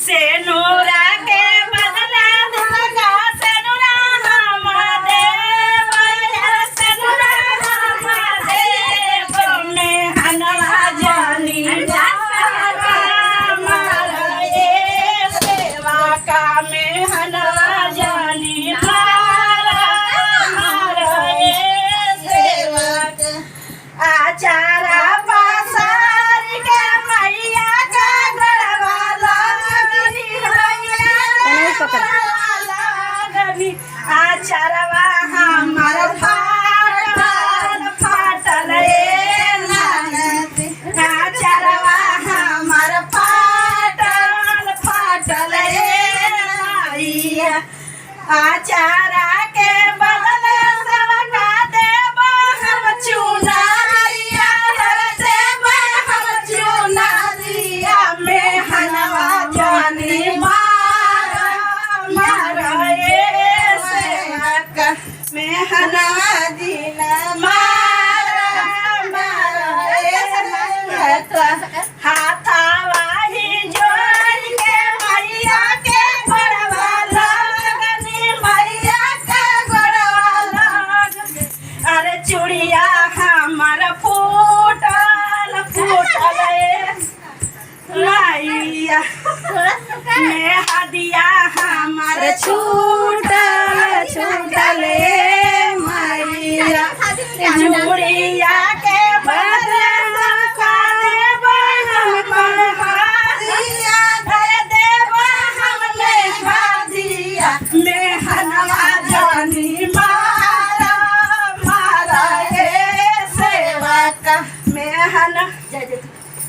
सेनुरा के बदला दुर्गा सेनुरा हम देव सेनुरा हम देव में हनवा जानी सेवा का में हनवा जानी आचारा पासार के मैया का गड़वा लगनी लगनी आचारवा हमार फाटल आचारवा हमार फाटल आचारा के बदले सबका देव हम चुनारिया देव हम चुनारिया में हनवा जानी मारा सेवक में हनवा दीना मारा हाथावा ही जोड़ के मैया के गोड़वा लगनी मैया के गोड़वा लगनी अरे चूड़िया हमार फूटल मैया में हदिया हमार छूटल मैया चूड़िया के बदले में हनवा जानी मारा सेवक में हन